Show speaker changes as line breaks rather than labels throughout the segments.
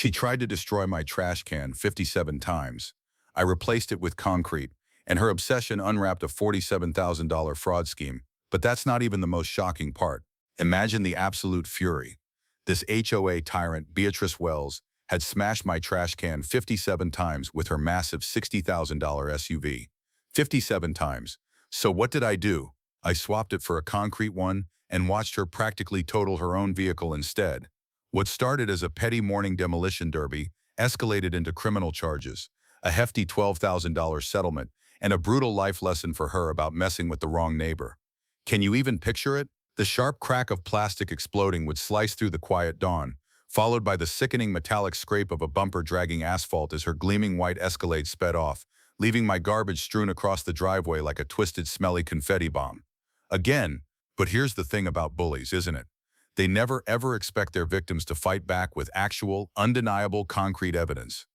She tried to destroy my trash can 57 times. I replaced it with concrete, and her obsession unwrapped a $47,000 fraud scheme. But that's not even the most shocking part. Imagine the absolute fury. This HOA tyrant, Beatrice Wells, had smashed my trash can 57 times with her massive $60,000 SUV. 57 times. So what did I do? I swapped it for a concrete one and watched her practically total her own vehicle instead. What started as a petty morning demolition derby escalated into criminal charges, a hefty $12,000 settlement, and a brutal life lesson for her about messing with the wrong neighbor. Can you even picture it? The sharp crack of plastic exploding would slice through the quiet dawn, followed by the sickening metallic scrape of a bumper dragging asphalt as her gleaming white Escalade sped off, leaving my garbage strewn across the driveway like a twisted, smelly confetti bomb. Again, but here's the thing about bullies, isn't it? They never ever expect their victims to fight back with actual, undeniable, concrete evidence.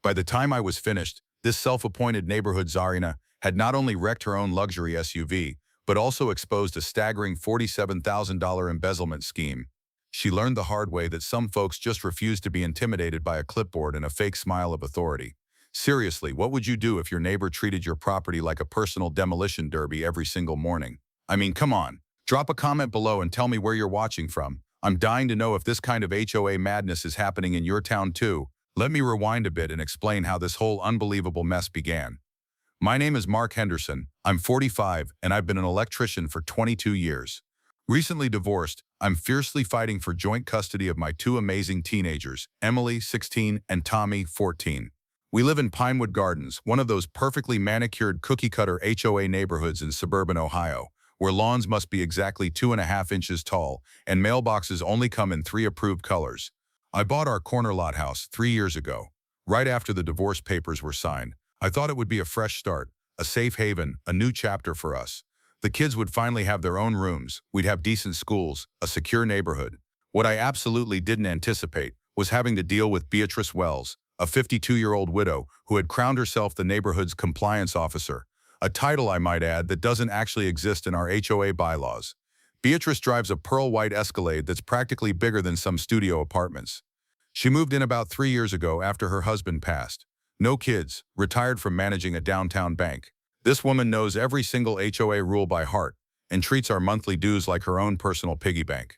By the time I was finished, this self-appointed neighborhood czarina had not only wrecked her own luxury SUV, but also exposed a staggering $47,000 embezzlement scheme. She learned the hard way that some folks just refuse to be intimidated by a clipboard and a fake smile of authority. Seriously, what would you do if your neighbor treated your property like a personal demolition derby every single morning? I mean, come on. Drop a comment below and tell me where you're watching from. I'm dying to know if this kind of HOA madness is happening in your town too. Let me rewind a bit and explain how this whole unbelievable mess began. My name is Mark Henderson. I'm 45 and I've been an electrician for 22 years. Recently divorced, I'm fiercely fighting for joint custody of my two amazing teenagers, Emily, 16, and Tommy, 14. We live in Pinewood Gardens, one of those perfectly manicured cookie-cutter HOA neighborhoods in suburban Ohio, where lawns must be exactly 2.5 inches tall and mailboxes only come in 3 approved colors. I bought our corner lot house 3 years ago. Right after the divorce papers were signed, I thought it would be a fresh start, a safe haven, a new chapter for us. The kids would finally have their own rooms, we'd have decent schools, a secure neighborhood. What I absolutely didn't anticipate was having to deal with Beatrice Wells, a 52-year-old widow who had crowned herself the neighborhood's compliance officer, a title, I might add, that doesn't actually exist in our HOA bylaws. Beatrice drives a pearl-white Escalade that's practically bigger than some studio apartments. She moved in about 3 years ago after her husband passed. No kids, retired from managing a downtown bank. This woman knows every single HOA rule by heart and treats our monthly dues like her own personal piggy bank.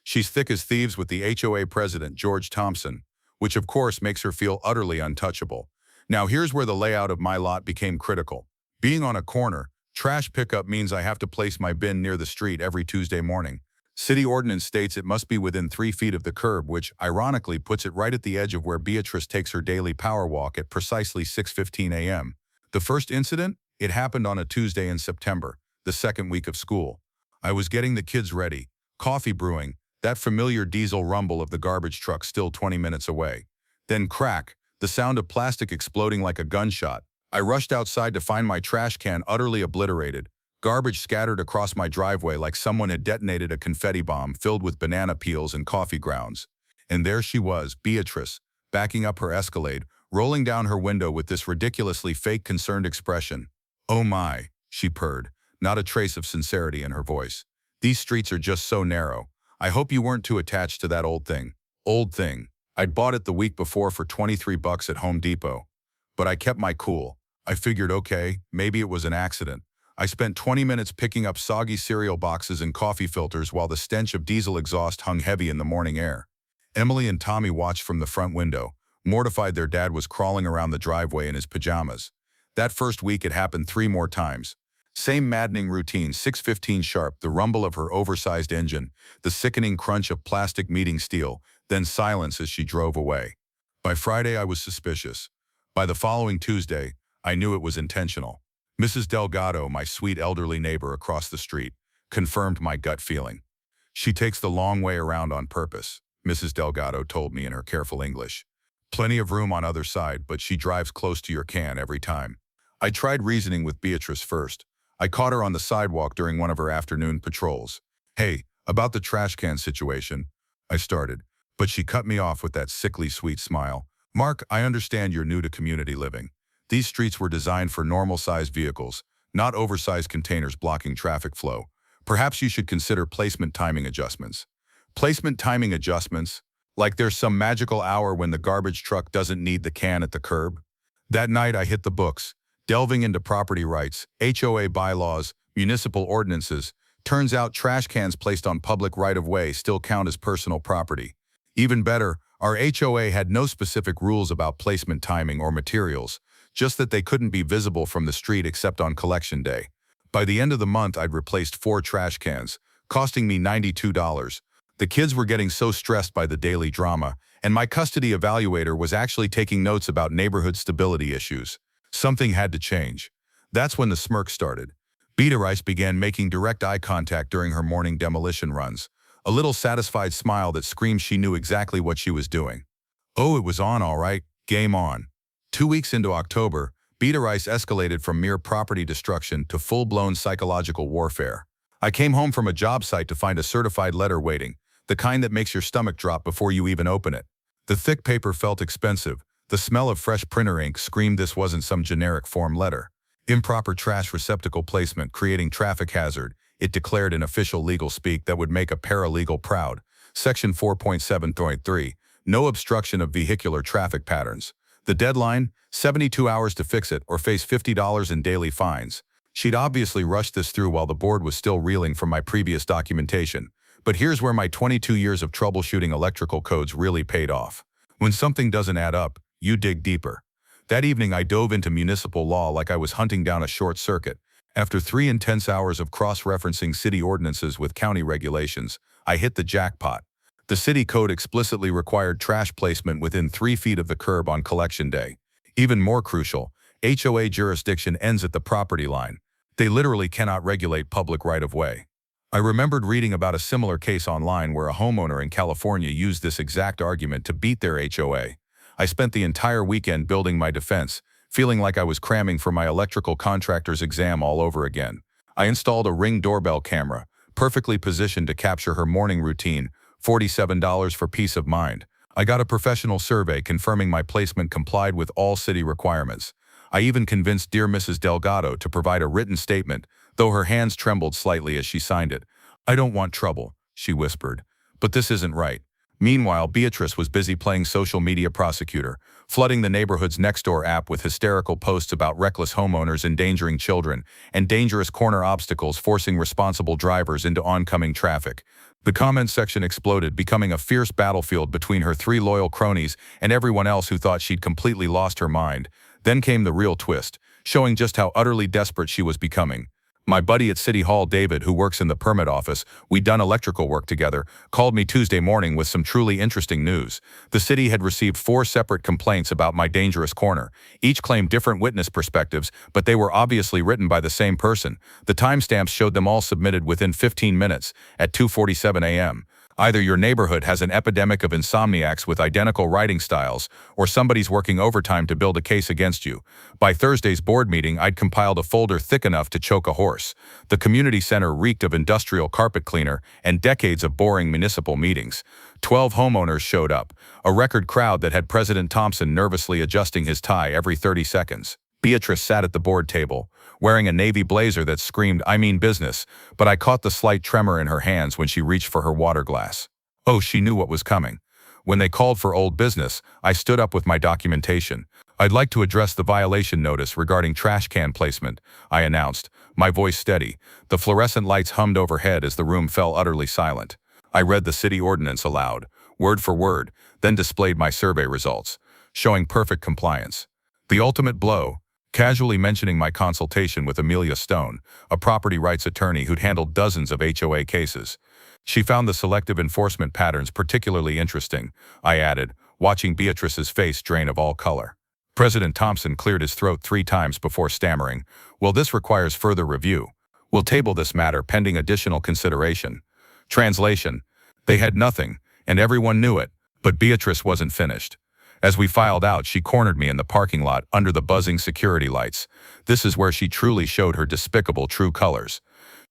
She's thick as thieves with the HOA president, George Thompson, which of course makes her feel utterly untouchable. Now here's where the layout of my lot became critical. Being on a corner, trash pickup means I have to place my bin near the street every Tuesday morning. City ordinance states it must be within 3 feet of the curb, which ironically puts it right at the edge of where Beatrice takes her daily power walk at precisely 6:15 a.m. The first incident? It happened on a Tuesday in September, the second week of school. I was getting the kids ready, coffee brewing, that familiar diesel rumble of the garbage truck still 20 minutes away. Then crack, the sound of plastic exploding like a gunshot. I rushed outside to find my trash can utterly obliterated, garbage scattered across my driveway like someone had detonated a confetti bomb filled with banana peels and coffee grounds. And there she was, Beatrice, backing up her Escalade, rolling down her window with this ridiculously fake concerned expression. "Oh my," she purred, not a trace of sincerity in her voice. "These streets are just so narrow. I hope you weren't too attached to that old thing." Old thing. I'd bought it the week before for $23 at Home Depot. But I kept my cool. I figured, okay, maybe it was an accident. I spent 20 minutes picking up soggy cereal boxes and coffee filters while the stench of diesel exhaust hung heavy in the morning air. Emily and Tommy watched from the front window, mortified their dad was crawling around the driveway in his pajamas. That first week it happened 3 more times. Same maddening routine, 6:15 sharp, the rumble of her oversized engine, the sickening crunch of plastic meeting steel, then silence as she drove away. By Friday I was suspicious. By the following Tuesday, I knew it was intentional. Mrs. Delgado, my sweet elderly neighbor across the street, confirmed my gut feeling. "She takes the long way around on purpose," Mrs. Delgado told me in her careful English. "Plenty of room on other side, but she drives close to your can every time." I tried reasoning with Beatrice first. I caught her on the sidewalk during one of her afternoon patrols. "Hey, about the trash can situation," I started, but she cut me off with that sickly sweet smile. "Mark, I understand you're new to community living. These streets were designed for normal-sized vehicles, not oversized containers blocking traffic flow. Perhaps you should consider placement timing adjustments." "Placement timing adjustments? Like there's some magical hour when the garbage truck doesn't need the can at the curb. That night I hit the books, delving into property rights, HOA bylaws, municipal ordinances. Turns out trash cans placed on public right-of-way still count as personal property. Even better, our HOA had no specific rules about placement timing or materials, just that they couldn't be visible from the street except on collection day. By the end of the month, I'd replaced 4 trash cans, costing me $92. The kids were getting so stressed by the daily drama, and my custody evaluator was actually taking notes about neighborhood stability issues. Something had to change. That's when the smirk started. Beatrice began making direct eye contact during her morning demolition runs, a little satisfied smile that screamed she knew exactly what she was doing. Oh, it was on all right, game on. 2 weeks into October, Beatrice escalated from mere property destruction to full-blown psychological warfare. I came home from a job site to find a certified letter waiting, the kind that makes your stomach drop before you even open it. The thick paper felt expensive. The smell of fresh printer ink screamed this wasn't some generic form letter. Improper trash receptacle placement creating traffic hazard, it declared in official legal speak that would make a paralegal proud. Section 4.7.3, no obstruction of vehicular traffic patterns. The deadline, 72 hours to fix it or face $50 in daily fines. She'd obviously rushed this through while the board was still reeling from my previous documentation. But here's where my 22 years of troubleshooting electrical codes really paid off. When something doesn't add up, you dig deeper. That evening I dove into municipal law like I was hunting down a short circuit. After 3 intense hours of cross-referencing city ordinances with county regulations, I hit the jackpot. The city code explicitly required trash placement within 3 feet of the curb on collection day. Even more crucial, HOA jurisdiction ends at the property line. They literally cannot regulate public right-of-way. I remembered reading about a similar case online where a homeowner in California used this exact argument to beat their HOA. I spent the entire weekend building my defense, feeling like I was cramming for my electrical contractor's exam all over again. I installed a Ring doorbell camera, perfectly positioned to capture her morning routine, $47 for peace of mind. I got a professional survey confirming my placement complied with all city requirements. I even convinced dear Mrs. Delgado to provide a written statement, though her hands trembled slightly as she signed it. "I don't want trouble," she whispered, "but this isn't right." Meanwhile, Beatrice was busy playing social media prosecutor, flooding the neighborhood's Nextdoor app with hysterical posts about reckless homeowners endangering children and dangerous corner obstacles forcing responsible drivers into oncoming traffic. The comment section exploded, becoming a fierce battlefield between her 3 loyal cronies and everyone else who thought she'd completely lost her mind. Then came the real twist, showing just how utterly desperate she was becoming. My buddy at City Hall, David, who works in the permit office, we'd done electrical work together, called me Tuesday morning with some truly interesting news. The city had received 4 separate complaints about my dangerous corner. Each claimed different witness perspectives, but they were obviously written by the same person. The timestamps showed them all submitted within 15 minutes, at 2:47 a.m. Either your neighborhood has an epidemic of insomniacs with identical writing styles, or somebody's working overtime to build a case against you. By Thursday's board meeting, I'd compiled a folder thick enough to choke a horse. The community center reeked of industrial carpet cleaner and decades of boring municipal meetings. 12 homeowners showed up, a record crowd that had President Thompson nervously adjusting his tie every 30 seconds. Beatrice sat at the board table, wearing a navy blazer that screamed, "I mean business," but I caught the slight tremor in her hands when she reached for her water glass. Oh, she knew what was coming. When they called for old business, I stood up with my documentation. "I'd like to address the violation notice regarding trash can placement," I announced, my voice steady. The fluorescent lights hummed overhead as the room fell utterly silent. I read the city ordinance aloud, word for word, then displayed my survey results, showing perfect compliance. The ultimate blow, casually mentioning my consultation with Amelia Stone, a property rights attorney who'd handled dozens of HOA cases. She found the selective enforcement patterns particularly interesting, I added, watching Beatrice's face drain of all color. President Thompson cleared his throat 3 times before stammering, "Well, this requires further review. We'll table this matter pending additional consideration." Translation: they had nothing, and everyone knew it, but Beatrice wasn't finished. As we filed out, she cornered me in the parking lot under the buzzing security lights. This is where she truly showed her despicable true colors.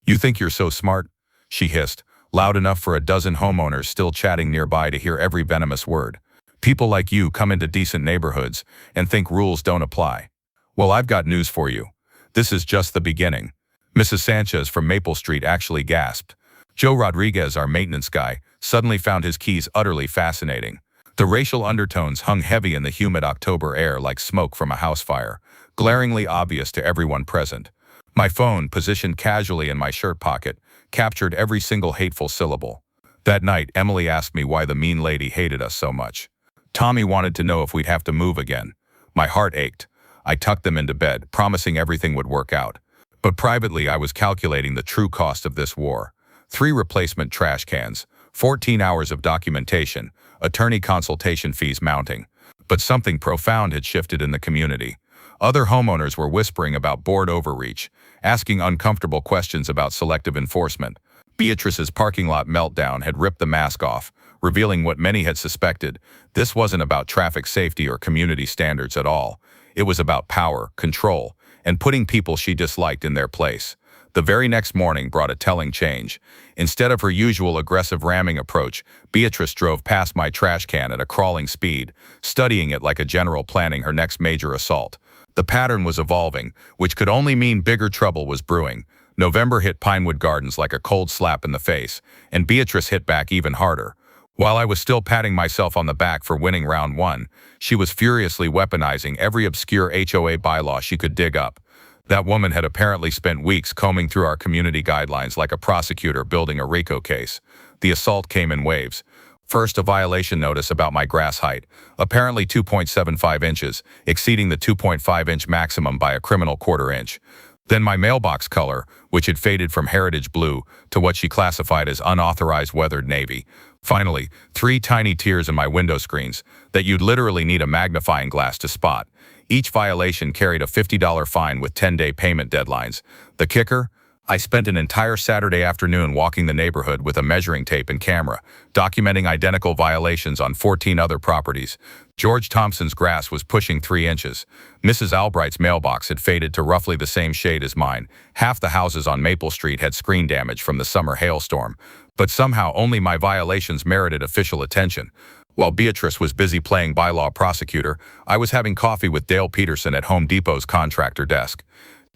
"You think you're so smart?" she hissed, loud enough for a dozen homeowners still chatting nearby to hear every venomous word. "People like you come into decent neighborhoods and think rules don't apply. Well, I've got news for you. This is just the beginning." Mrs. Sanchez from Maple Street actually gasped. Joe Rodriguez, our maintenance guy, suddenly found his keys utterly fascinating. The racial undertones hung heavy in the humid October air like smoke from a house fire, glaringly obvious to everyone present. My phone, positioned casually in my shirt pocket, captured every single hateful syllable. That night, Emily asked me why the mean lady hated us so much. Tommy wanted to know if we'd have to move again. My heart ached. I tucked them into bed, promising everything would work out. But privately, I was calculating the true cost of this war. 3 replacement trash cans, 14 hours of documentation, attorney consultation fees mounting. But something profound had shifted in the community. Other homeowners were whispering about board overreach, asking uncomfortable questions about selective enforcement. Beatrice's parking lot meltdown had ripped the mask off, revealing what many had suspected. This wasn't about traffic safety or community standards at all. It was about power, control, and putting people she disliked in their place. The very next morning brought a telling change. Instead of her usual aggressive ramming approach, Beatrice drove past my trash can at a crawling speed, studying it like a general planning her next major assault. The pattern was evolving, which could only mean bigger trouble was brewing. November hit Pinewood Gardens like a cold slap in the face, and Beatrice hit back even harder. While I was still patting myself on the back for winning round 1, she was furiously weaponizing every obscure HOA bylaw she could dig up. That woman had apparently spent weeks combing through our community guidelines like a prosecutor building a RICO case. The assault came in waves. First, a violation notice about my grass height, apparently 2.75 inches, exceeding the 2.5-inch maximum by a criminal quarter-inch. Then my mailbox color, which had faded from heritage blue to what she classified as unauthorized weathered navy. Finally, 3 tiny tears in my window screens that you'd literally need a magnifying glass to spot. Each violation carried a $50 fine with 10-day payment deadlines. The kicker? I spent an entire Saturday afternoon walking the neighborhood with a measuring tape and camera, documenting identical violations on 14 other properties. George Thompson's grass was pushing 3 inches. Mrs. Albright's mailbox had faded to roughly the same shade as mine. Half the houses on Maple Street had screen damage from the summer hailstorm. But somehow only my violations merited official attention. While Beatrice was busy playing bylaw prosecutor, I was having coffee with Dale Peterson at Home Depot's contractor desk.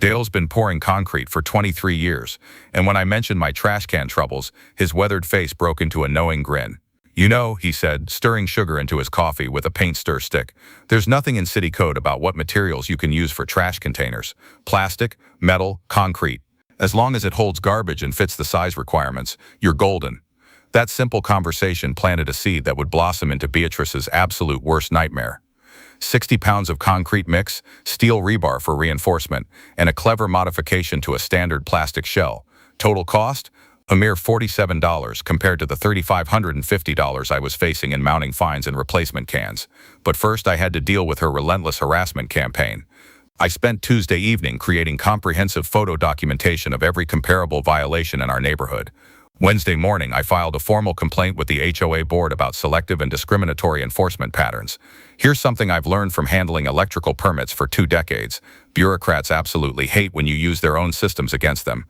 Dale's been pouring concrete for 23 years, and when I mentioned my trash can troubles, his weathered face broke into a knowing grin. "You know," he said, stirring sugar into his coffee with a paint stir stick, "there's nothing in city code about what materials you can use for trash containers. Plastic, metal, concrete. As long as it holds garbage and fits the size requirements, you're golden." That simple conversation planted a seed that would blossom into Beatrice's absolute worst nightmare. 60 pounds of concrete mix, steel rebar for reinforcement, and a clever modification to a standard plastic shell. Total cost? A mere $47 compared to the $3,550 I was facing in mounting fines and replacement cans. But first I had to deal with her relentless harassment campaign. I spent Tuesday evening creating comprehensive photo documentation of every comparable violation in our neighborhood. Wednesday morning, I filed a formal complaint with the HOA board about selective and discriminatory enforcement patterns. Here's something I've learned from handling electrical permits for 2 decades. Bureaucrats absolutely hate when you use their own systems against them.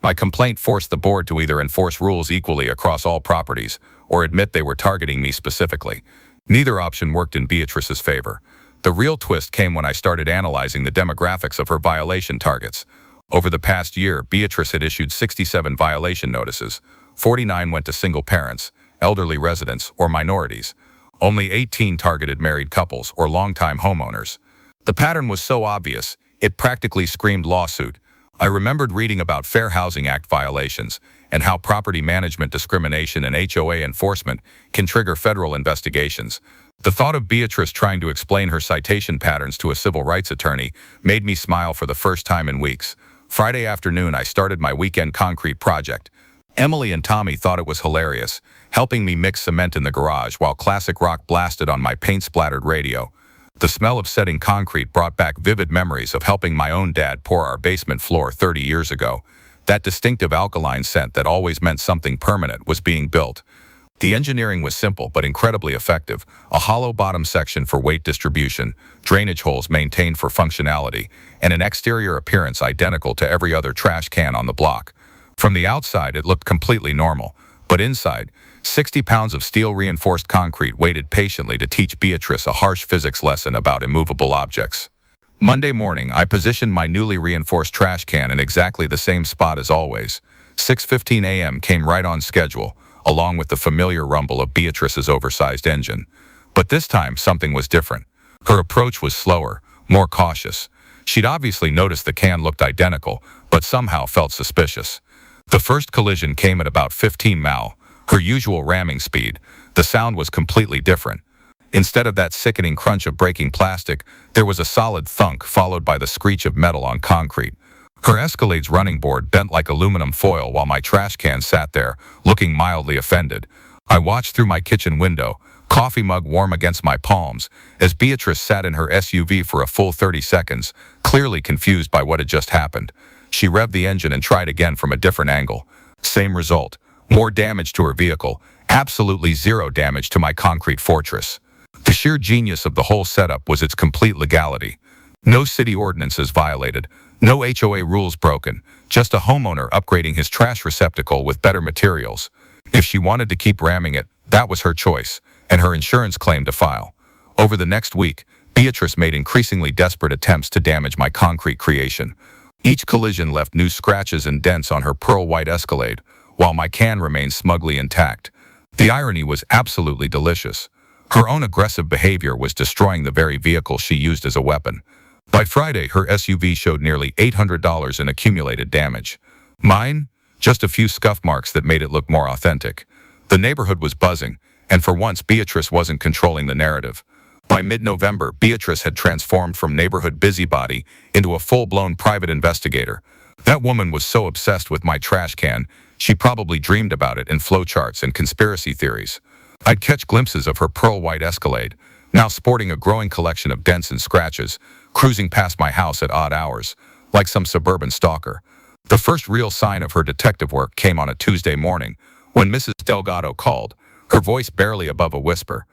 My complaint forced the board to either enforce rules equally across all properties or admit they were targeting me specifically. Neither option worked in Beatrice's favor. The real twist came when I started analyzing the demographics of her violation targets. Over the past year, Beatrice had issued 67 violation notices. 49 went to single parents, elderly residents, or minorities. Only 18 targeted married couples or longtime homeowners. The pattern was so obvious, it practically screamed lawsuit. I remembered reading about Fair Housing Act violations and how property management discrimination and HOA enforcement can trigger federal investigations. The thought of Beatrice trying to explain her citation patterns to a civil rights attorney made me smile for the first time in weeks. Friday afternoon, I started my weekend concrete project. Emily and Tommy thought it was hilarious, helping me mix cement in the garage while classic rock blasted on my paint-splattered radio. The smell of setting concrete brought back vivid memories of helping my own dad pour our basement floor 30 years ago. That distinctive alkaline scent that always meant something permanent was being built. The engineering was simple but incredibly effective. A hollow bottom section for weight distribution, drainage holes maintained for functionality, and an exterior appearance identical to every other trash can on the block. From the outside, it looked completely normal, but inside, 60 pounds of steel-reinforced concrete waited patiently to teach Beatrice a harsh physics lesson about immovable objects. Monday morning, I positioned my newly reinforced trash can in exactly the same spot as always. 6:15 a.m. came right on schedule, along with the familiar rumble of Beatrice's oversized engine. But this time, something was different. Her approach was slower, more cautious. She'd obviously noticed the can looked identical, but somehow felt suspicious. The first collision came at about 15 mph, her usual ramming speed. The sound was completely different. Instead of that sickening crunch of breaking plastic, there was a solid thunk followed by the screech of metal on concrete. Her Escalade's running board bent like aluminum foil while my trash can sat there, looking mildly offended. I watched through my kitchen window, coffee mug warm against my palms, as Beatrice sat in her SUV for a full 30 seconds, clearly confused by what had just happened. She revved the engine and tried again from a different angle. Same result. More damage to her vehicle, absolutely zero damage to my concrete fortress. The sheer genius of the whole setup was its complete legality. No city ordinances violated, no HOA rules broken, just a homeowner upgrading his trash receptacle with better materials. If she wanted to keep ramming it, that was her choice, and her insurance claim to file. Over the next week, Beatrice made increasingly desperate attempts to damage my concrete creation. Each collision left new scratches and dents on her pearl-white Escalade, while my can remained smugly intact. The irony was absolutely delicious. Her own aggressive behavior was destroying the very vehicle she used as a weapon. By Friday, her SUV showed nearly $800 in accumulated damage. Mine? Just a few scuff marks that made it look more authentic. The neighborhood was buzzing, and for once Beatrice wasn't controlling the narrative. By mid-November, Beatrice had transformed from neighborhood busybody into a full-blown private investigator. That woman was so obsessed with my trash can, she probably dreamed about it in flowcharts and conspiracy theories. I'd catch glimpses of her pearl-white Escalade, now sporting a growing collection of dents and scratches, cruising past my house at odd hours, like some suburban stalker. The first real sign of her detective work came on a Tuesday morning, when Mrs. Delgado called, her voice barely above a whisper.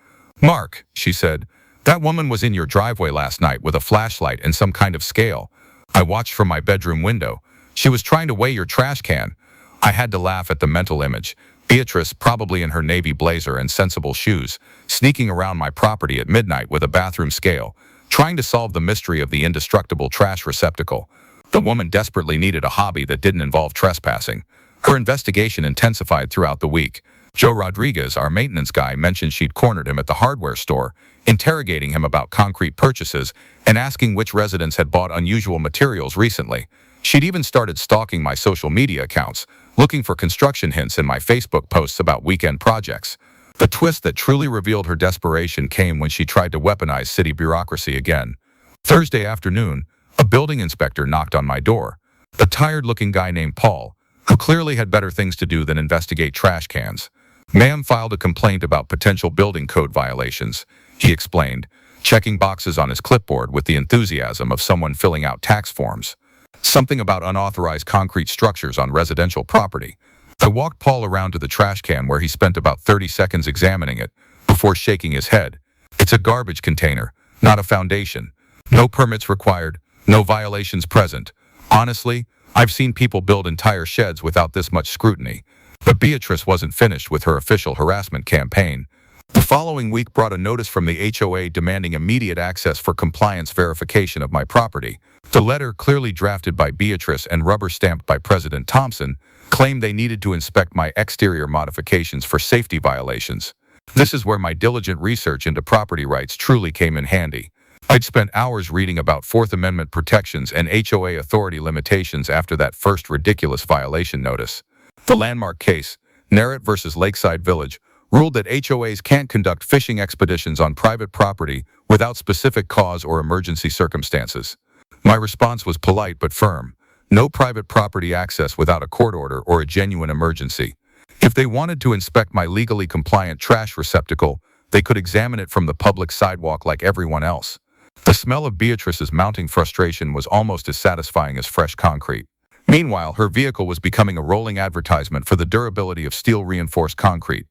"Mark," she said, "that woman was in your driveway last night with a flashlight and some kind of scale. I watched from my bedroom window. She was trying to weigh your trash can." I had to laugh at the mental image. Beatrice, probably in her navy blazer and sensible shoes, sneaking around my property at midnight with a bathroom scale, trying to solve the mystery of the indestructible trash receptacle. The woman desperately needed a hobby that didn't involve trespassing. Her investigation intensified throughout the week. Joe Rodriguez, our maintenance guy, mentioned she'd cornered him at the hardware store, interrogating him about concrete purchases and asking which residents had bought unusual materials recently. She'd even started stalking my social media accounts, looking for construction hints in my Facebook posts about weekend projects. The twist that truly revealed her desperation came when she tried to weaponize city bureaucracy again. Thursday afternoon, a building inspector knocked on my door. A tired-looking guy named Paul, who clearly had better things to do than investigate trash cans. "Ma'am filed a complaint about potential building code violations," he explained, checking boxes on his clipboard with the enthusiasm of someone filling out tax forms. Something about unauthorized concrete structures on residential property. I walked Paul around to the trash can where he spent about 30 seconds examining it, before shaking his head. "It's a garbage container, not a foundation. No permits required, no violations present. Honestly, I've seen people build entire sheds without this much scrutiny." But Beatrice wasn't finished with her official harassment campaign. The following week brought a notice from the HOA demanding immediate access for compliance verification of my property. The letter, clearly drafted by Beatrice and rubber-stamped by President Thompson, claimed they needed to inspect my exterior modifications for safety violations. This is where my diligent research into property rights truly came in handy. I'd spent hours reading about Fourth Amendment protections and HOA authority limitations after that first ridiculous violation notice. The landmark case, Narrett versus Lakeside Village, ruled that HOAs can't conduct fishing expeditions on private property without specific cause or emergency circumstances. My response was polite but firm. No private property access without a court order or a genuine emergency. If they wanted to inspect my legally compliant trash receptacle, they could examine it from the public sidewalk like everyone else. The smell of Beatrice's mounting frustration was almost as satisfying as fresh concrete. Meanwhile, her vehicle was becoming a rolling advertisement for the durability of steel-reinforced concrete.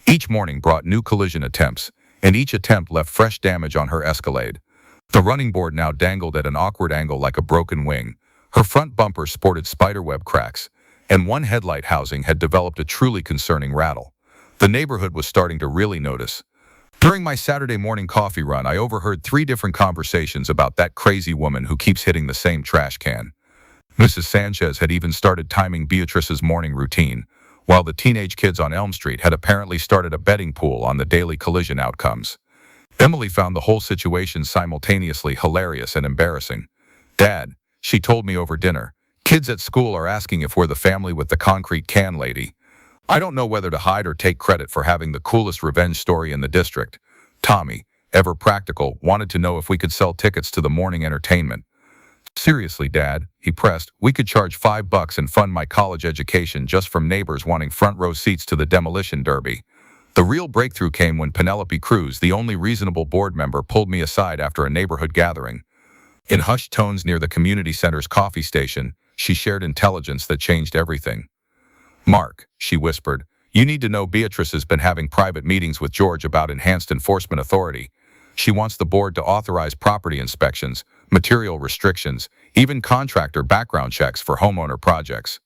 Each morning brought new collision attempts, and each attempt left fresh damage on her Escalade. The running board now dangled at an awkward angle like a broken wing. Her front bumper sported spiderweb cracks, and one headlight housing had developed a truly concerning rattle. The neighborhood was starting to really notice. During my Saturday morning coffee run, I overheard 3 different conversations about that crazy woman who keeps hitting the same trash can. Mrs. Sanchez had even started timing Beatrice's morning routine, while the teenage kids on Elm Street had apparently started a betting pool on the daily collision outcomes. Emily found the whole situation simultaneously hilarious and embarrassing. "Dad," she told me over dinner, "kids at school are asking if we're the family with the concrete can lady." I don't know whether to hide or take credit for having the coolest revenge story in the district. Tommy, ever practical, wanted to know if we could sell tickets to the morning entertainment. "Seriously, Dad," he pressed, "we could charge $5 and fund my college education just from neighbors wanting front row seats to the demolition derby." The real breakthrough came when Penelope Cruz, the only reasonable board member, pulled me aside after a neighborhood gathering. In hushed tones near the community center's coffee station, she shared intelligence that changed everything. "Mark," she whispered, "you need to know Beatrice has been having private meetings with George about enhanced enforcement authority. She wants the board to authorize property inspections, material restrictions, even contractor background checks for homeowner projects."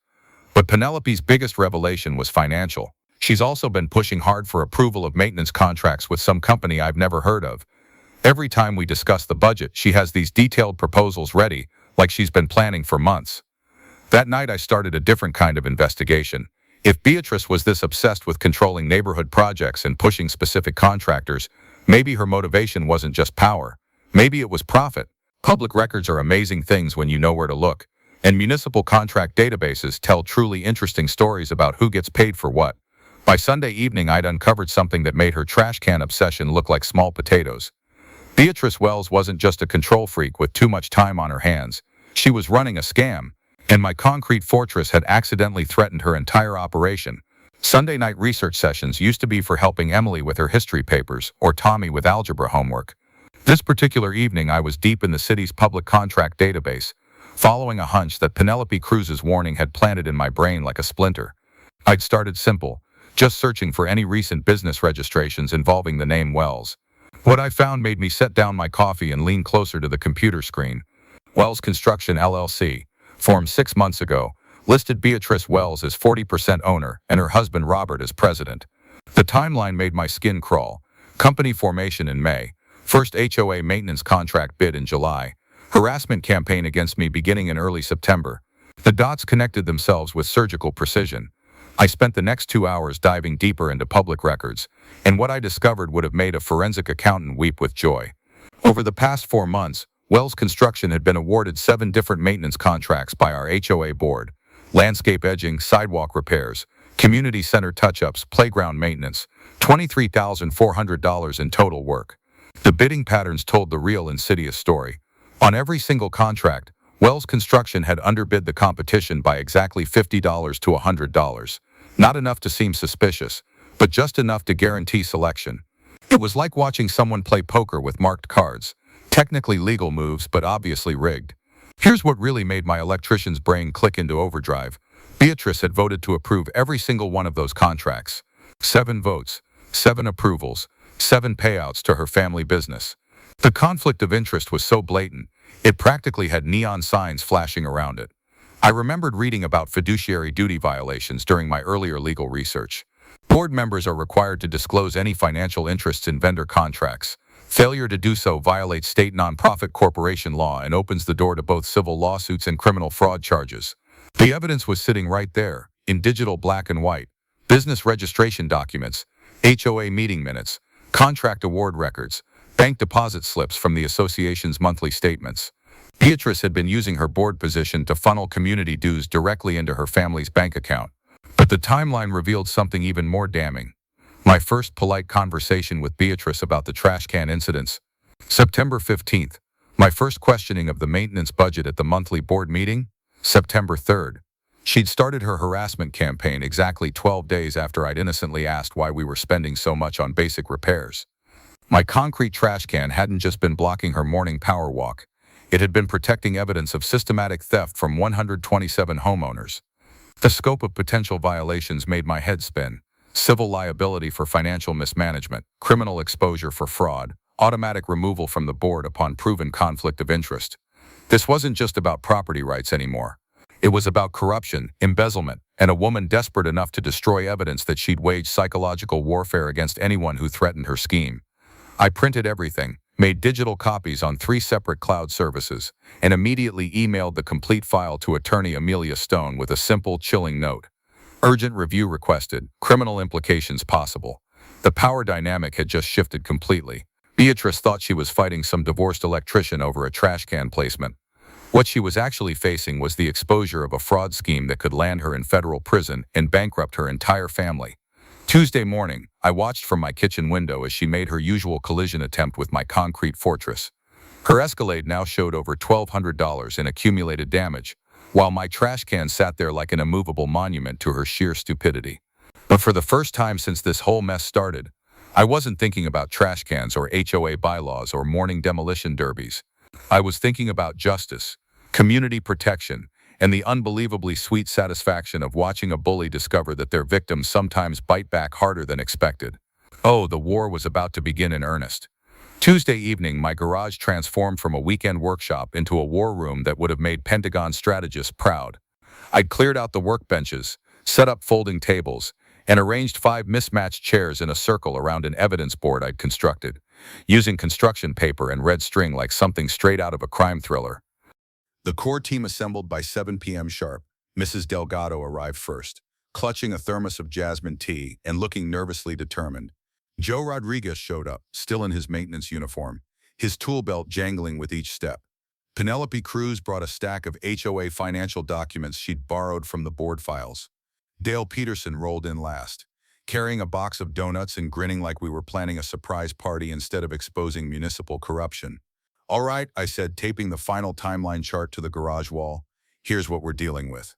But Penelope's biggest revelation was financial. She's also been pushing hard for approval of maintenance contracts with some company I've never heard of. Every time we discuss the budget, she has these detailed proposals ready, like she's been planning for months. That night I started a different kind of investigation. If Beatrice was this obsessed with controlling neighborhood projects and pushing specific contractors, maybe her motivation wasn't just power. Maybe it was profit. Public records are amazing things when you know where to look, and municipal contract databases tell truly interesting stories about who gets paid for what. By Sunday evening, I'd uncovered something that made her trash can obsession look like small potatoes. Beatrice Wells wasn't just a control freak with too much time on her hands. She was running a scam, and my concrete fortress had accidentally threatened her entire operation. Sunday night research sessions used to be for helping Emily with her history papers or Tommy with algebra homework. This particular evening, I was deep in the city's public contract database, following a hunch that Penelope Cruz's warning had planted in my brain like a splinter. I'd started simple, just searching for any recent business registrations involving the name Wells. What I found made me set down my coffee and lean closer to the computer screen. Wells Construction LLC, formed 6 months ago, listed Beatrice Wells as 40% owner and her husband Robert as president. The timeline made my skin crawl. Company formation in May, first HOA maintenance contract bid in July, harassment campaign against me beginning in early September. The dots connected themselves with surgical precision. I spent the next 2 hours diving deeper into public records, and what I discovered would have made a forensic accountant weep with joy. Over the past 4 months, Wells Construction had been awarded 7 different maintenance contracts by our HOA board: landscape edging, sidewalk repairs, community center touch-ups, playground maintenance, $23,400 in total work. The bidding patterns told the real insidious story. On every single contract, Wells Construction had underbid the competition by exactly $50 to $100. Not enough to seem suspicious, but just enough to guarantee selection. It was like watching someone play poker with marked cards. Technically legal moves, but obviously rigged. Here's what really made my electrician's brain click into overdrive. Beatrice had voted to approve every single one of those contracts. 7 votes, 7 approvals, 7 payouts to her family business. The conflict of interest was so blatant, it practically had neon signs flashing around it. I remembered reading about fiduciary duty violations during my earlier legal research. Board members are required to disclose any financial interests in vendor contracts. Failure to do so violates state nonprofit corporation law and opens the door to both civil lawsuits and criminal fraud charges. The evidence was sitting right there, in digital black and white. Business registration documents, HOA meeting minutes, contract award records, bank deposit slips from the association's monthly statements. Beatrice had been using her board position to funnel community dues directly into her family's bank account. But the timeline revealed something even more damning. My first polite conversation with Beatrice about the trash can incidents. September 15th. My first questioning of the maintenance budget at the monthly board meeting. September 3rd. She'd started her harassment campaign exactly 12 days after I'd innocently asked why we were spending so much on basic repairs. My concrete trash can hadn't just been blocking her morning power walk. It had been protecting evidence of systematic theft from 127 homeowners. The scope of potential violations made my head spin. Civil liability for financial mismanagement, criminal exposure for fraud, automatic removal from the board upon proven conflict of interest. This wasn't just about property rights anymore. It was about corruption, embezzlement, and a woman desperate enough to destroy evidence that she'd waged psychological warfare against anyone who threatened her scheme. I printed everything: made digital copies on 3 separate cloud services, and immediately emailed the complete file to attorney Amelia Stone with a simple, chilling note. Urgent review requested, criminal implications possible. The power dynamic had just shifted completely. Beatrice thought she was fighting some divorced electrician over a trash can placement. What she was actually facing was the exposure of a fraud scheme that could land her in federal prison and bankrupt her entire family. Tuesday morning, I watched from my kitchen window as she made her usual collision attempt with my concrete fortress. Her Escalade now showed over $1,200 in accumulated damage, while my trash can sat there like an immovable monument to her sheer stupidity. But for the first time since this whole mess started, I wasn't thinking about trash cans or HOA bylaws or morning demolition derbies. I was thinking about justice, community protection, and the unbelievably sweet satisfaction of watching a bully discover that their victims sometimes bite back harder than expected. Oh, the war was about to begin in earnest. Tuesday evening, my garage transformed from a weekend workshop into a war room that would have made Pentagon strategists proud. I'd cleared out the workbenches, set up folding tables, and arranged 5 mismatched chairs in a circle around an evidence board I'd constructed, using construction paper and red string like something straight out of a crime thriller. The core team assembled by 7 p.m. sharp. Mrs. Delgado arrived first, clutching a thermos of jasmine tea and looking nervously determined. Joe Rodriguez showed up, still in his maintenance uniform, his tool belt jangling with each step. Penelope Cruz brought a stack of HOA financial documents she'd borrowed from the board files. Dale Peterson rolled in last, carrying a box of donuts and grinning like we were planning a surprise party instead of exposing municipal corruption. "All right," I said, taping the final timeline chart to the garage wall. "Here's what we're dealing with."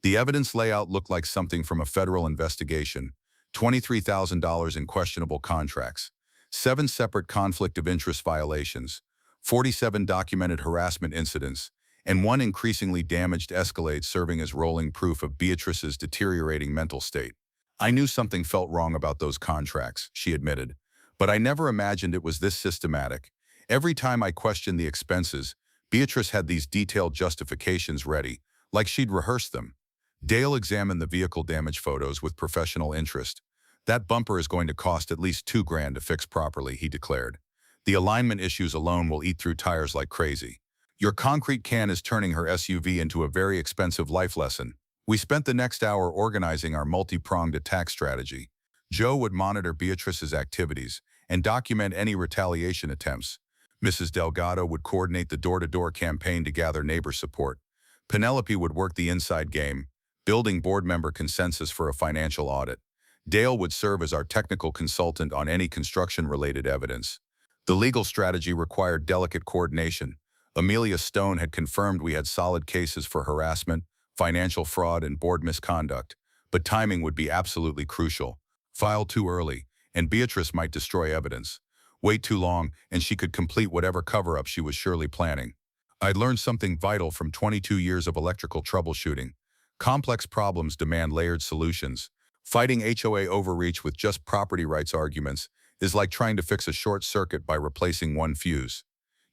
The evidence layout looked like something from a federal investigation. $23,000 in questionable contracts, 7 separate conflict of interest violations, 47 documented harassment incidents, and 1 increasingly damaged Escalade serving as rolling proof of Beatrice's deteriorating mental state. "I knew something felt wrong about those contracts," she admitted, "but I never imagined it was this systematic. Every time I questioned the expenses, Beatrice had these detailed justifications ready, like she'd rehearsed them." Dale examined the vehicle damage photos with professional interest. "That bumper is going to cost at least $2,000 to fix properly," he declared. "The alignment issues alone will eat through tires like crazy. Your concrete can is turning her SUV into a very expensive life lesson." We spent the next hour organizing our multi-pronged attack strategy. Joe would monitor Beatrice's activities and document any retaliation attempts. Mrs. Delgado would coordinate the door-to-door campaign to gather neighbor support. Penelope would work the inside game, building board member consensus for a financial audit. Dale would serve as our technical consultant on any construction-related evidence. The legal strategy required delicate coordination. Amelia Stone had confirmed we had solid cases for harassment, financial fraud, and board misconduct, but timing would be absolutely crucial. File too early, and Beatrice might destroy evidence. Wait too long, and she could complete whatever cover-up she was surely planning. I'd learned something vital from 22 years of electrical troubleshooting. Complex problems demand layered solutions. Fighting HOA overreach with just property rights arguments is like trying to fix a short circuit by replacing one fuse.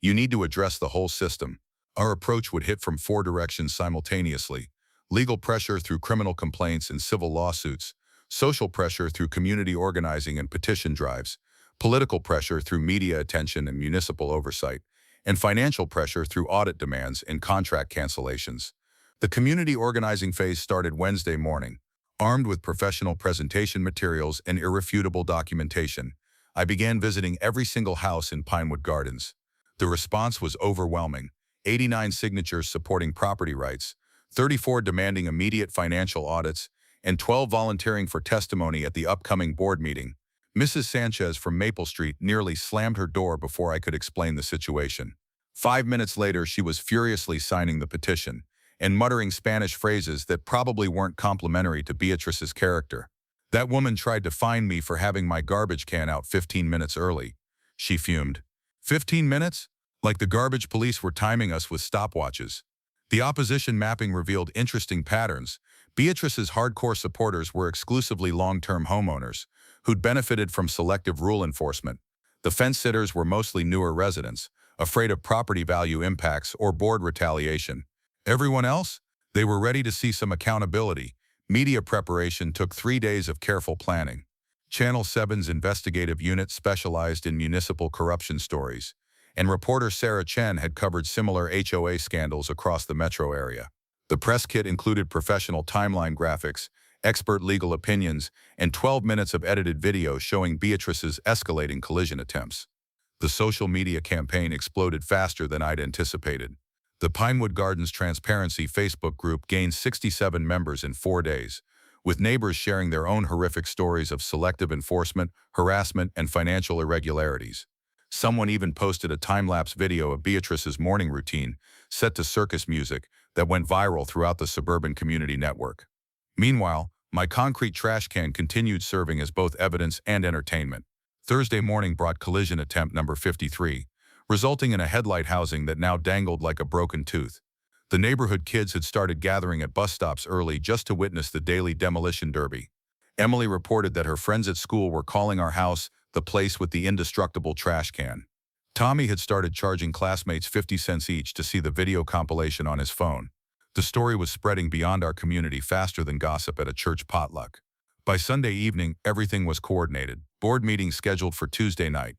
You need to address the whole system. Our approach would hit from 4 directions simultaneously: legal pressure through criminal complaints and civil lawsuits, social pressure through community organizing and petition drives, political pressure through media attention and municipal oversight, and financial pressure through audit demands and contract cancellations. The community organizing phase started Wednesday morning. Armed with professional presentation materials and irrefutable documentation, I began visiting every single house in Pinewood Gardens. The response was overwhelming: 89 signatures supporting property rights, 34 demanding immediate financial audits, and 12 volunteering for testimony at the upcoming board meeting. Mrs. Sanchez from Maple Street nearly slammed her door before I could explain the situation. 5 minutes later, she was furiously signing the petition and muttering Spanish phrases that probably weren't complimentary to Beatrice's character. "That woman tried to fine me for having my garbage can out 15 minutes early," she fumed. 15 minutes? Like the garbage police were timing us with stopwatches. The opposition mapping revealed interesting patterns. Beatrice's hardcore supporters were exclusively long-term homeowners who'd benefited from selective rule enforcement. The fence-sitters were mostly newer residents, afraid of property value impacts or board retaliation. Everyone else? They were ready to see some accountability. Media preparation took 3 days of careful planning. Channel 7's investigative unit specialized in municipal corruption stories. and reporter Sarah Chen had covered similar HOA scandals across the metro area. The press kit included professional timeline graphics, expert legal opinions, and 12 minutes of edited video showing Beatrice's escalating collision attempts. The social media campaign exploded faster than I'd anticipated. The Pinewood Gardens Transparency Facebook group gained 67 members in 4 days, with neighbors sharing their own horrific stories of selective enforcement, harassment, and financial irregularities. Someone even posted a time-lapse video of Beatrice's morning routine, set to circus music, that went viral throughout the suburban community network. Meanwhile, my concrete trash can continued serving as both evidence and entertainment. Thursday morning brought collision attempt number 53, resulting in a headlight housing that now dangled like a broken tooth. The neighborhood kids had started gathering at bus stops early just to witness the daily demolition derby. Emily reported that her friends at school were calling our house the place with the indestructible trash can. Tommy had started charging classmates 50 cents each to see the video compilation on his phone. The story was spreading beyond our community faster than gossip at a church potluck. By Sunday evening, everything was coordinated. Board meetings scheduled for Tuesday night.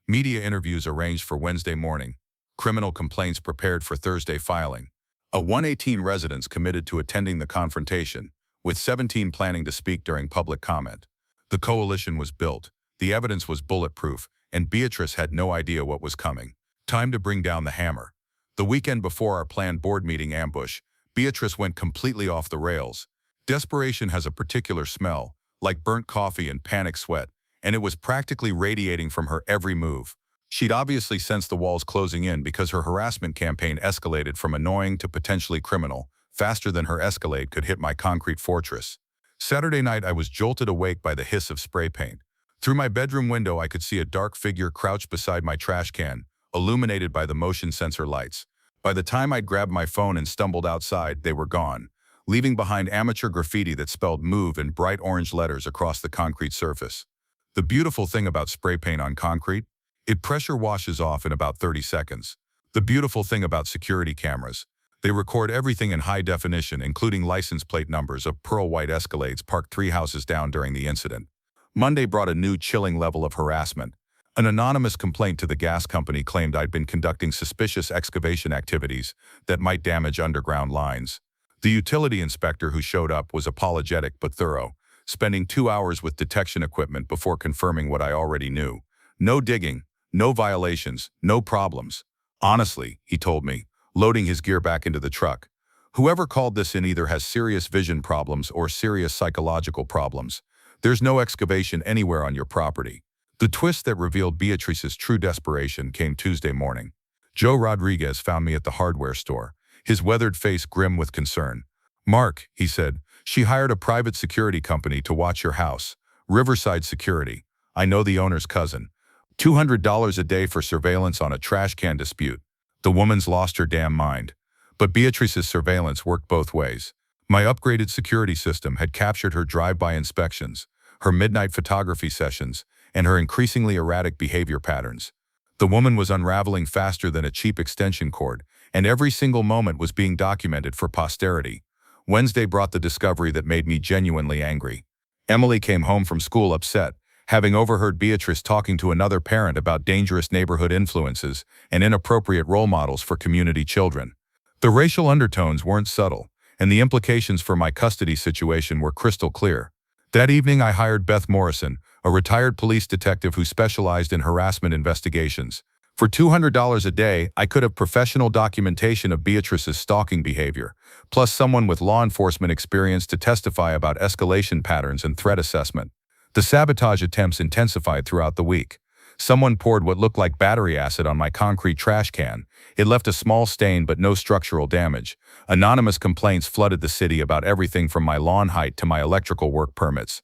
Media interviews arranged for Wednesday morning. Criminal complaints prepared for Thursday filing. A 118 residents committed to attending the confrontation, with 17 planning to speak during public comment. The coalition was built, the evidence was bulletproof, and Beatrice had no idea what was coming. Time to bring down the hammer. The weekend before our planned board meeting ambush, Beatrice went completely off the rails. Desperation has a particular smell, like burnt coffee and panic sweat, and it was practically radiating from her every move. She'd obviously sensed the walls closing in because her harassment campaign escalated from annoying to potentially criminal, faster than her Escalade could hit my concrete fortress. Saturday night I was jolted awake by the hiss of spray paint. Through my bedroom window I could see a dark figure crouched beside my trash can, illuminated by the motion sensor lights. By the time I'd grabbed my phone and stumbled outside, they were gone, leaving behind amateur graffiti that spelled "move" in bright orange letters across the concrete surface. The beautiful thing about spray paint on concrete? It pressure washes off in about 30 seconds. The beautiful thing about security cameras? They record everything in high definition, including license plate numbers of pearl white Escalades parked 3 houses down during the incident. Monday brought a new chilling level of harassment. An anonymous complaint to the gas company claimed I'd been conducting suspicious excavation activities that might damage underground lines. The utility inspector who showed up was apologetic but thorough, spending 2 hours with detection equipment before confirming what I already knew. No digging, no violations, no problems. Honestly, he told me, loading his gear back into the truck. Whoever called this in either has serious vision problems or serious psychological problems. There's no excavation anywhere on your property. The twist that revealed Beatrice's true desperation came Tuesday morning. Joe Rodriguez found me at the hardware store, his weathered face grim with concern. "Mark," he said, "she hired a private security company to watch your house. Riverside Security. I know the owner's cousin. $200 a day for surveillance on a trash can dispute." The woman's lost her damn mind. But Beatrice's surveillance worked both ways. My upgraded security system had captured her drive-by inspections, her midnight photography sessions, and her increasingly erratic behavior patterns. The woman was unraveling faster than a cheap extension cord, and every single moment was being documented for posterity. Wednesday brought the discovery that made me genuinely angry. Emily came home from school upset, having overheard Beatrice talking to another parent about dangerous neighborhood influences and inappropriate role models for community children. The racial undertones weren't subtle, and the implications for my custody situation were crystal clear. That evening I hired Beth Morrison, a retired police detective who specialized in harassment investigations. For $200 a day, I could have professional documentation of Beatrice's stalking behavior, plus someone with law enforcement experience to testify about escalation patterns and threat assessment. The sabotage attempts intensified throughout the week. Someone poured what looked like battery acid on my concrete trash can. It left a small stain but no structural damage. Anonymous complaints flooded the city about everything from my lawn height to my electrical work permits.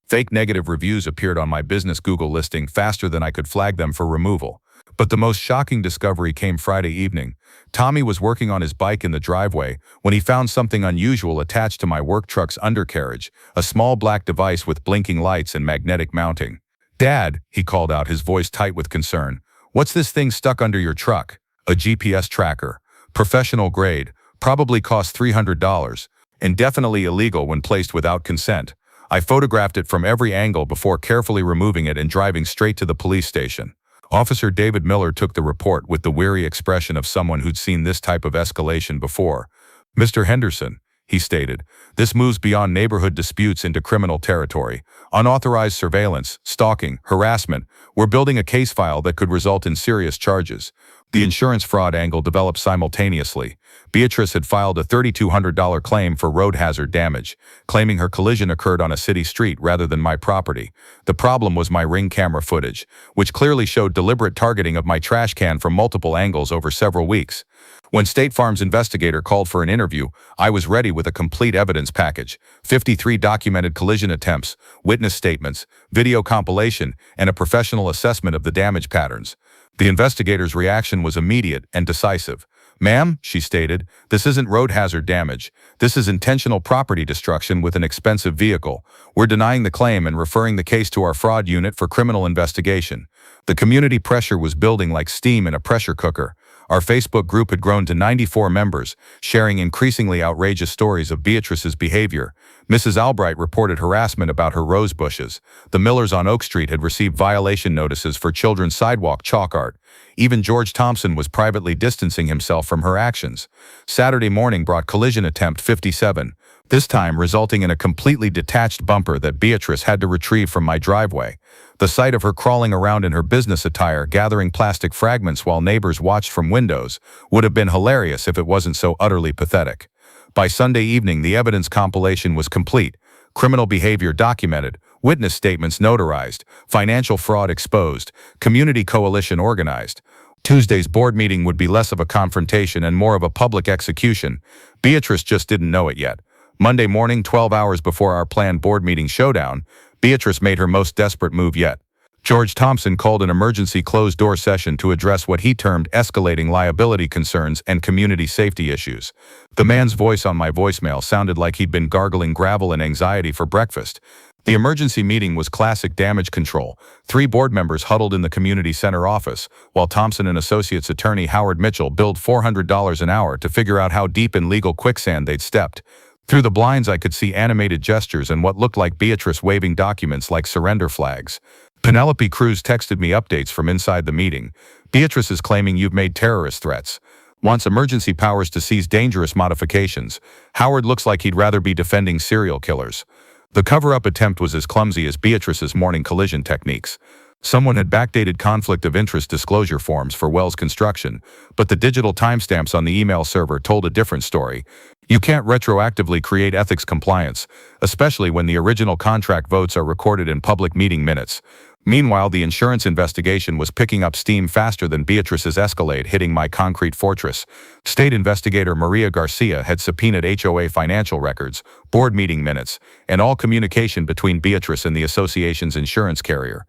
Fake negative reviews appeared on my business Google listing faster than I could flag them for removal. But the most shocking discovery came Friday evening. Tommy was working on his bike in the driveway when he found something unusual attached to my work truck's undercarriage, a small black device with blinking lights and magnetic mounting. "Dad," he called out, his voice tight with concern, "what's this thing stuck under your truck?" "A GPS tracker. Professional grade. Probably cost $300. And definitely illegal when placed without consent. I photographed it from every angle before carefully removing it and driving straight to the police station." Officer David Miller took the report with the weary expression of someone who'd seen this type of escalation before. "Mr. Henderson," he stated, "this moves beyond neighborhood disputes into criminal territory. Unauthorized surveillance, stalking, harassment. We're building a case file that could result in serious charges." The insurance fraud angle developed simultaneously. Beatrice had filed a $3,200 claim for road hazard damage, claiming her collision occurred on a city street rather than my property. The problem was my Ring camera footage, which clearly showed deliberate targeting of my trash can from multiple angles over several weeks. When State Farm's investigator called for an interview, I was ready with a complete evidence package: 53 documented collision attempts, witness statements, video compilation, and a professional assessment of the damage patterns. The investigator's reaction was immediate and decisive. "Ma'am," she stated, "this isn't road hazard damage. This is intentional property destruction with an expensive vehicle. We're denying the claim and referring the case to our fraud unit for criminal investigation." The community pressure was building like steam in a pressure cooker. Our Facebook group had grown to 94 members, sharing increasingly outrageous stories of Beatrice's behavior. Mrs. Albright reported harassment about her rose bushes. The Millers on Oak Street had received violation notices for children's sidewalk chalk art. Even George Thompson was privately distancing himself from her actions. Saturday morning brought collision attempt 57, this time resulting in a completely detached bumper that Beatrice had to retrieve from my driveway. The sight of her crawling around in her business attire gathering plastic fragments while neighbors watched from windows would have been hilarious if it wasn't so utterly pathetic. By Sunday evening, the evidence compilation was complete. Criminal behavior documented, witness statements notarized, financial fraud exposed, community coalition organized. Tuesday's board meeting would be less of a confrontation and more of a public execution. Beatrice just didn't know it yet. Monday morning, 12 hours before our planned board meeting showdown, Beatrice made her most desperate move yet. George Thompson called an emergency closed-door session to address what he termed escalating liability concerns and community safety issues. The man's voice on my voicemail sounded like he'd been gargling gravel and anxiety for breakfast. The emergency meeting was classic damage control. 3 board members huddled in the community center office, while Thompson and Associates Attorney Howard Mitchell billed $400 an hour to figure out how deep in legal quicksand they'd stepped. Through the blinds I could see animated gestures and what looked like Beatrice waving documents like surrender flags. Penelope Cruz texted me updates from inside the meeting. "Beatrice is claiming you've made terrorist threats. Wants emergency powers to seize dangerous modifications. Howard looks like he'd rather be defending serial killers." The cover-up attempt was as clumsy as Beatrice's morning collision techniques. Someone had backdated conflict of interest disclosure forms for Wells Construction, but the digital timestamps on the email server told a different story. You can't retroactively create ethics compliance, especially when the original contract votes are recorded in public meeting minutes. Meanwhile, the insurance investigation was picking up steam faster than Beatrice's Escalade hitting my concrete fortress. State investigator Maria Garcia had subpoenaed HOA financial records, board meeting minutes, and all communication between Beatrice and the association's insurance carrier.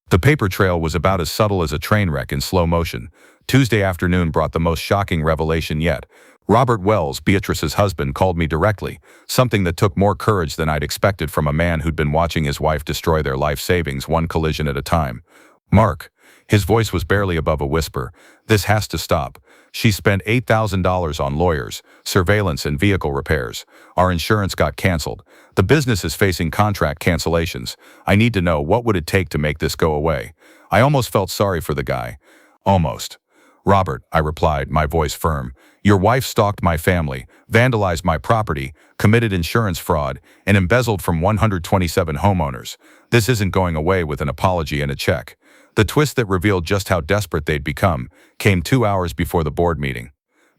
The paper trail was about as subtle as a train wreck in slow motion. Tuesday afternoon brought the most shocking revelation yet. Robert Wells, Beatrice's husband, called me directly, something that took more courage than I'd expected from a man who'd been watching his wife destroy their life savings one collision at a time. "Mark," his voice was barely above a whisper, "this has to stop. She spent $8,000 on lawyers, surveillance, and vehicle repairs. Our insurance got canceled. The business is facing contract cancellations. I need to know, what would it take to make this go away?" I almost felt sorry for the guy. Almost. "Robert," I replied, my voice firm, "your wife stalked my family, vandalized my property, committed insurance fraud, and embezzled from 127 homeowners. This isn't going away with an apology and a check." The twist that revealed just how desperate they'd become came 2 hours before the board meeting.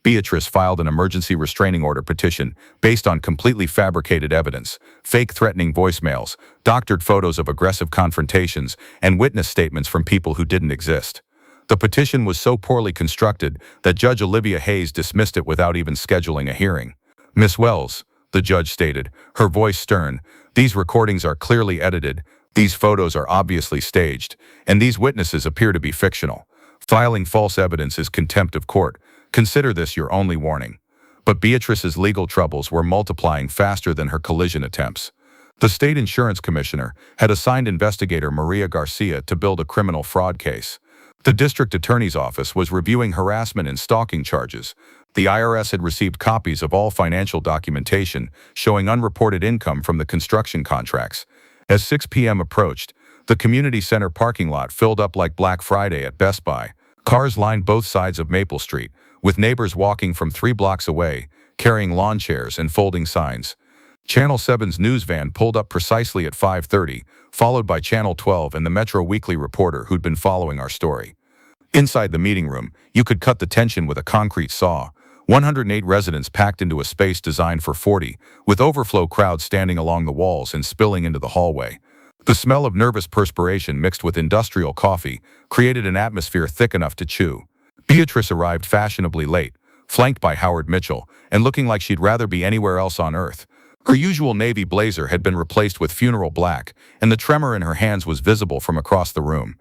Beatrice filed an emergency restraining order petition based on completely fabricated evidence, fake threatening voicemails, doctored photos of aggressive confrontations, and witness statements from people who didn't exist. The petition was so poorly constructed that Judge Olivia Hayes dismissed it without even scheduling a hearing. "Miss Wells," the judge stated, her voice stern, "these recordings are clearly edited, these photos are obviously staged, and these witnesses appear to be fictional. Filing false evidence is contempt of court. Consider this your only warning." But Beatrice's legal troubles were multiplying faster than her collision attempts. The state insurance commissioner had assigned investigator Maria Garcia to build a criminal fraud case. The district attorney's office was reviewing harassment and stalking charges. The IRS had received copies of all financial documentation showing unreported income from the construction contracts. As 6 p.m. approached, The community center parking lot filled up like Black Friday at Best Buy. Cars lined both sides of Maple Street, with neighbors walking from 3 blocks away, carrying lawn chairs and folding signs. Channel 7's news van pulled up precisely at 5:30, followed by Channel 12 and the Metro Weekly reporter who'd been following our story. Inside the meeting room, you could cut the tension with a concrete saw. 108 residents packed into a space designed for 40, with overflow crowds standing along the walls and spilling into the hallway. The smell of nervous perspiration mixed with industrial coffee created an atmosphere thick enough to chew. Beatrice arrived fashionably late, flanked by Howard Mitchell, and looking like she'd rather be anywhere else on earth. Her usual navy blazer had been replaced with funeral black, and the tremor in her hands was visible from across the room.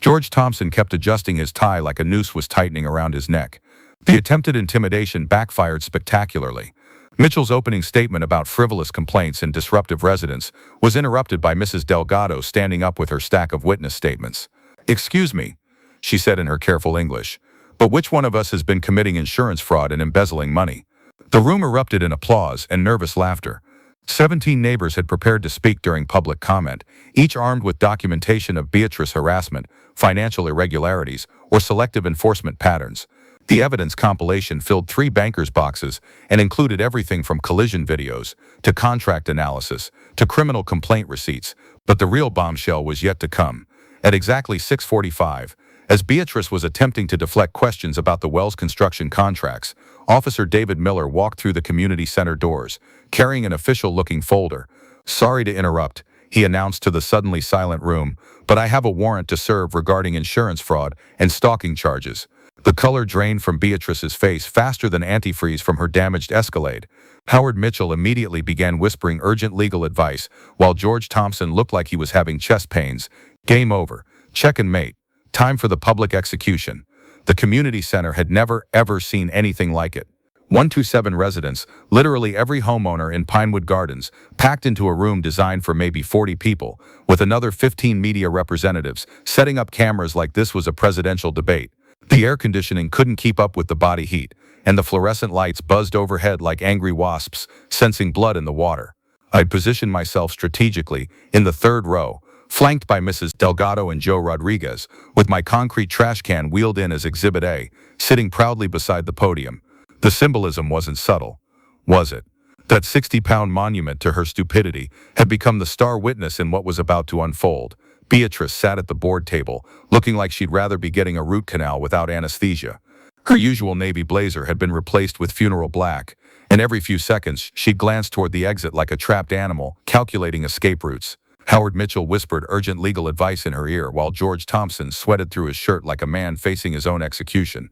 George Thompson kept adjusting his tie like a noose was tightening around his neck. The attempted intimidation backfired spectacularly. Mitchell's opening statement about frivolous complaints and disruptive residents was interrupted by Mrs. Delgado standing up with her stack of witness statements. "Excuse me," she said in her careful English, "but which one of us has been committing insurance fraud and embezzling money?" The room erupted in applause and nervous laughter. 17 neighbors had prepared to speak during public comment, each armed with documentation of Beatrice harassment, financial irregularities, or selective enforcement patterns. The evidence compilation filled 3 bankers' boxes and included everything from collision videos to contract analysis to criminal complaint receipts, but the real bombshell was yet to come. At exactly 6:45, as Beatrice was attempting to deflect questions about the Wells construction contracts, Officer David Miller walked through the community center doors, carrying an official-looking folder. "Sorry to interrupt," he announced to the suddenly silent room, "but I have a warrant to serve regarding insurance fraud and stalking charges." The color drained from Beatrice's face faster than antifreeze from her damaged Escalade. Howard Mitchell immediately began whispering urgent legal advice, while George Thompson looked like he was having chest pains. "Game over. Check and mate. Time for the public execution." The community center had never, ever seen anything like it. 127 residents, literally every homeowner in Pinewood Gardens, packed into a room designed for maybe 40 people, with another 15 media representatives setting up cameras like this was a presidential debate. The air conditioning couldn't keep up with the body heat, and the fluorescent lights buzzed overhead like angry wasps, sensing blood in the water. I'd positioned myself strategically in the 3rd row, flanked by Mrs. Delgado and Joe Rodriguez, with my concrete trash can wheeled in as Exhibit A, sitting proudly beside the podium. The symbolism wasn't subtle, was it? That 60-pound monument to her stupidity had become the star witness in what was about to unfold. Beatrice sat at the board table, looking like she'd rather be getting a root canal without anesthesia. Her usual navy blazer had been replaced with funeral black, and every few seconds she'd glance toward the exit like a trapped animal, calculating escape routes. Howard Mitchell whispered urgent legal advice in her ear while George Thompson sweated through his shirt like a man facing his own execution.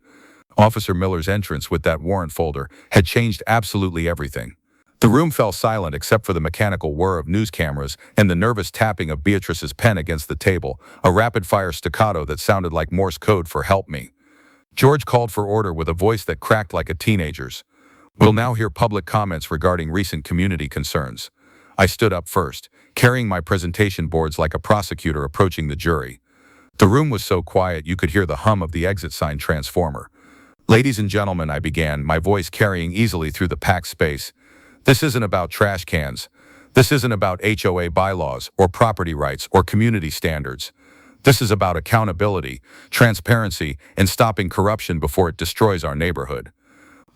Officer Miller's entrance with that warrant folder had changed absolutely everything. The room fell silent except for the mechanical whir of news cameras and the nervous tapping of Beatrice's pen against the table, a rapid-fire staccato that sounded like Morse code for "help me." George called for order with a voice that cracked like a teenager's. "We'll now hear public comments regarding recent community concerns." I stood up first, carrying my presentation boards like a prosecutor approaching the jury. The room was so quiet you could hear the hum of the exit sign transformer. "Ladies and gentlemen," I began, my voice carrying easily through the packed space, "this isn't about trash cans. This isn't about HOA bylaws or property rights or community standards. This is about accountability, transparency, and stopping corruption before it destroys our neighborhood."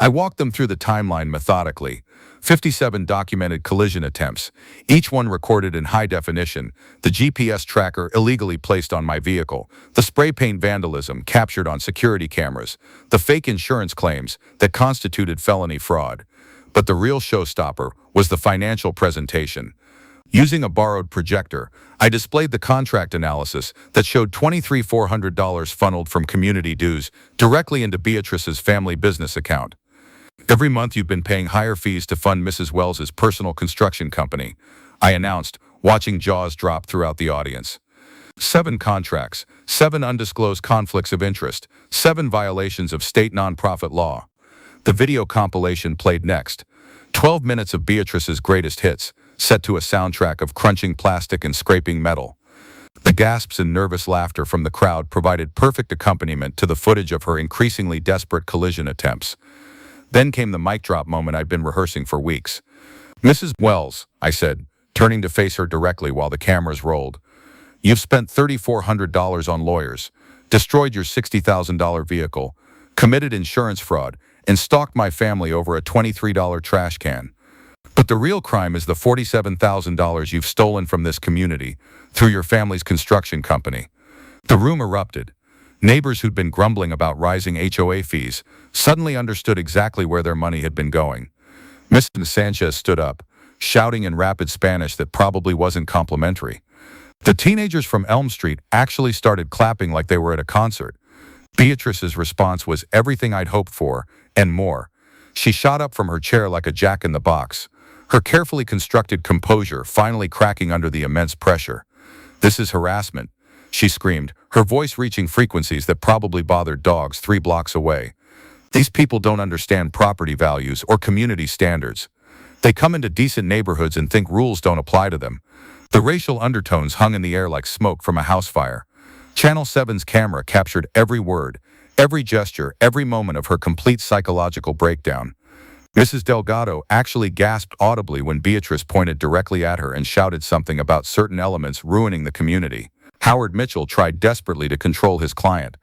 I walked them through the timeline methodically. 57 documented collision attempts, each one recorded in high definition, the GPS tracker illegally placed on my vehicle, the spray paint vandalism captured on security cameras, the fake insurance claims that constituted felony fraud. But the real showstopper was the financial presentation. Using a borrowed projector, I displayed the contract analysis that showed $2,400 funneled from community dues directly into Beatrice's family business account. "Every month you've been paying higher fees to fund Mrs. Wells's personal construction company," I announced, watching jaws drop throughout the audience. 7 contracts, 7 undisclosed conflicts of interest, 7 violations of state nonprofit law. The video compilation played next. 12 minutes of Beatrice's greatest hits, set to a soundtrack of crunching plastic and scraping metal. The gasps and nervous laughter from the crowd provided perfect accompaniment to the footage of her increasingly desperate collision attempts. Then came the mic drop moment I'd been rehearsing for weeks. "Mrs. Wells," I said, turning to face her directly while the cameras rolled, You've spent $3,400 on lawyers, destroyed your $60,000 vehicle, committed insurance fraud, and stalked my family over a $23 trash can. But the real crime is the $47,000 you've stolen from this community through your family's construction company. The room erupted. Neighbors who'd been grumbling about rising HOA fees suddenly understood exactly where their money had been going. Mrs. Sanchez stood up, shouting in rapid Spanish that probably wasn't complimentary. The teenagers from Elm Street actually started clapping like they were at a concert. Beatrice's response was everything I'd hoped for, and more. She shot up from her chair like a jack-in-the-box, her carefully constructed composure finally cracking under the immense pressure. "This is harassment," she screamed, her voice reaching frequencies that probably bothered dogs 3 blocks away. "These people don't understand property values or community standards. They come into decent neighborhoods and think rules don't apply to them." The racial undertones hung in the air like smoke from a house fire. Channel 7's camera captured every word, every gesture, every moment of her complete psychological breakdown. Mrs. Delgado actually gasped audibly when Beatrice pointed directly at her and shouted something about certain elements ruining the community. Howard Mitchell tried desperately to control his client,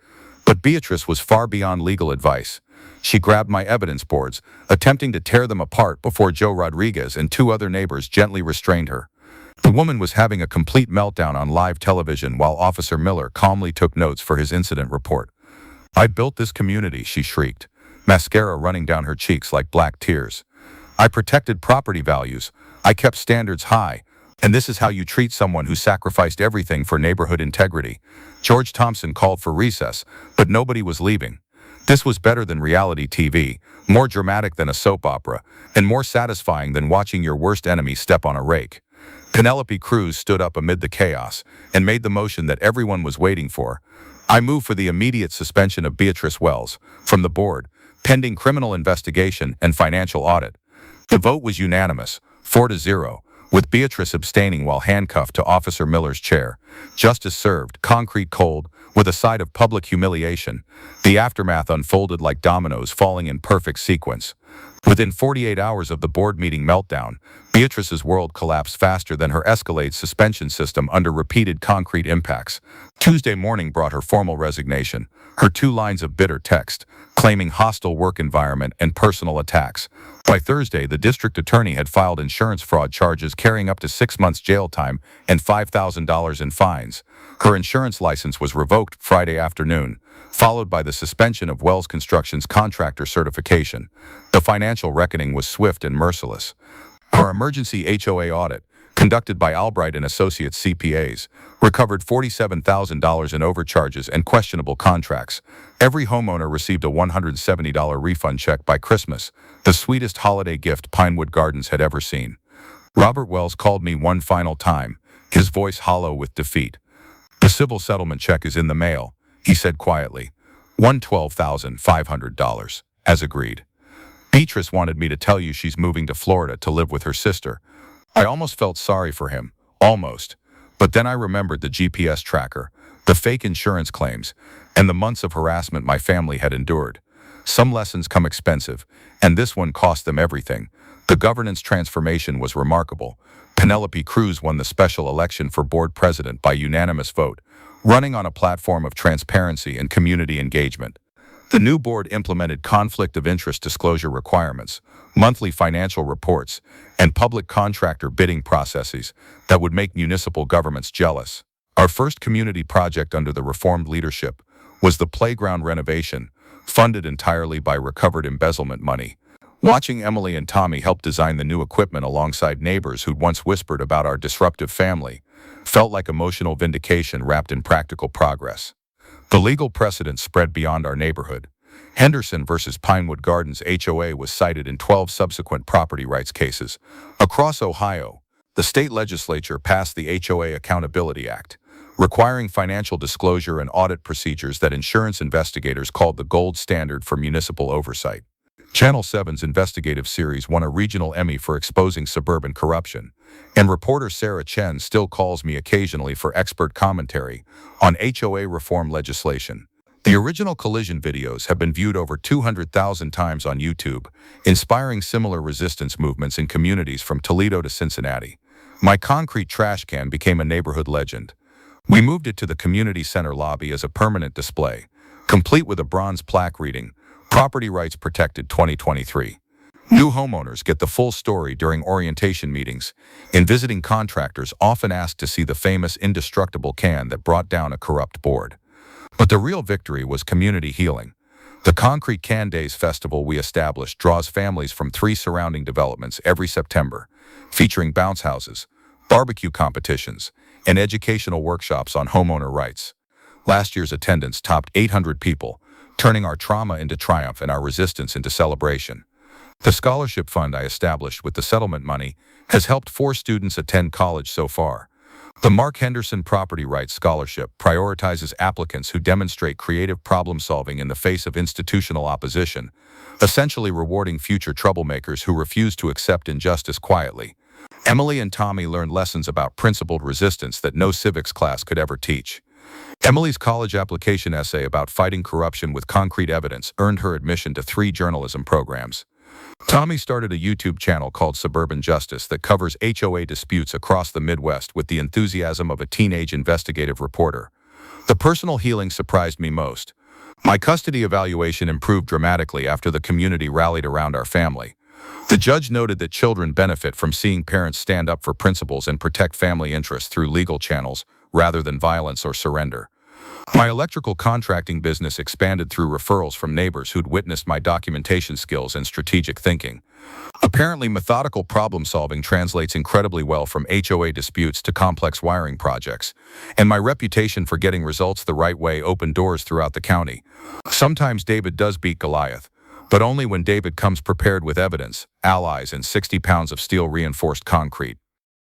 but Beatrice was far beyond legal advice. She grabbed my evidence boards, attempting to tear them apart before Joe Rodriguez and 2 other neighbors gently restrained her. The woman was having a complete meltdown on live television while Officer Miller calmly took notes for his incident report. "I built this community," she shrieked, mascara running down her cheeks like black tears. "I protected property values. I kept standards high. And this is how you treat someone who sacrificed everything for neighborhood integrity." George Thompson called for recess, but nobody was leaving. This was better than reality TV, more dramatic than a soap opera, and more satisfying than watching your worst enemy step on a rake. Penelope Cruz stood up amid the chaos and made the motion that everyone was waiting for. "I move for the immediate suspension of Beatrice Wells from the board, pending criminal investigation and financial audit." The vote was unanimous, 4-0, with Beatrice abstaining while handcuffed to Officer Miller's chair. Justice served, concrete cold, with a side of public humiliation. The aftermath unfolded like dominoes falling in perfect sequence. Within 48 hours of the board meeting meltdown, Beatrice's world collapsed faster than her Escalade suspension system under repeated concrete impacts. Tuesday morning brought her formal resignation, her 2 lines of bitter text, claiming hostile work environment and personal attacks. By Thursday, the district attorney had filed insurance fraud charges carrying up to 6 months jail time and $5,000 in fines. Her insurance license was revoked Friday afternoon, followed by the suspension of Wells Construction's contractor certification. The financial reckoning was swift and merciless. Our emergency HOA audit, conducted by Albright and Associates CPAs, recovered $47,000 in overcharges and questionable contracts. Every homeowner received a $170 refund check by Christmas, the sweetest holiday gift Pinewood Gardens had ever seen. Robert Wells called me one final time, his voice hollow with defeat. "The civil settlement check is in the mail," he said quietly. $112,500, as agreed. "Beatrice wanted me to tell you she's moving to Florida to live with her sister." I almost felt sorry for him, almost. But then I remembered the GPS tracker, the fake insurance claims, and the months of harassment my family had endured. Some lessons come expensive, and this one cost them everything. The governance transformation was remarkable. Penelope Cruz won the special election for board president by unanimous vote, running on a platform of transparency and community engagement. The new board implemented conflict of interest disclosure requirements, monthly financial reports, and public contractor bidding processes that would make municipal governments jealous. Our first community project under the reformed leadership was the playground renovation, funded entirely by recovered embezzlement money. Watching Emily and Tommy help design the new equipment alongside neighbors who'd once whispered about our disruptive family felt like emotional vindication wrapped in practical progress. The legal precedent spread beyond our neighborhood. Henderson versus Pinewood Gardens HOA was cited in 12 subsequent property rights cases. Across Ohio, the state legislature passed the HOA Accountability Act, requiring financial disclosure and audit procedures that insurance investigators called the gold standard for municipal oversight. Channel 7's investigative series won a regional Emmy for exposing suburban corruption, and reporter Sarah Chen still calls me occasionally for expert commentary on HOA reform legislation. The original collision videos have been viewed over 200,000 times on YouTube, inspiring similar resistance movements in communities from Toledo to Cincinnati. My concrete trash can became a neighborhood legend. We moved it to the community center lobby as a permanent display, complete with a bronze plaque reading, Property Rights Protected 2023. New homeowners get the full story during orientation meetings, and visiting contractors often ask to see the famous indestructible can that brought down a corrupt board. But the real victory was community healing. The Concrete Can Days festival we established draws families from 3 surrounding developments every September, featuring bounce houses, barbecue competitions, and educational workshops on homeowner rights. Last year's attendance topped 800 people, turning our trauma into triumph and our resistance into celebration. The scholarship fund I established with the settlement money has helped 4 students attend college so far. The Mark Henderson Property Rights Scholarship prioritizes applicants who demonstrate creative problem-solving in the face of institutional opposition, essentially rewarding future troublemakers who refuse to accept injustice quietly. Emily and Tommy learned lessons about principled resistance that no civics class could ever teach. Emily's college application essay about fighting corruption with concrete evidence earned her admission to 3 journalism programs. Tommy started a YouTube channel called Suburban Justice that covers HOA disputes across the Midwest with the enthusiasm of a teenage investigative reporter. The personal healing surprised me most. My custody evaluation improved dramatically after the community rallied around our family. The judge noted that children benefit from seeing parents stand up for principles and protect family interests through legal channels rather than violence or surrender. My electrical contracting business expanded through referrals from neighbors who'd witnessed my documentation skills and strategic thinking. Apparently, methodical problem-solving translates incredibly well from HOA disputes to complex wiring projects, and my reputation for getting results the right way opened doors throughout the county. Sometimes David does beat Goliath, but only when David comes prepared with evidence, allies, and 60 pounds of steel-reinforced concrete.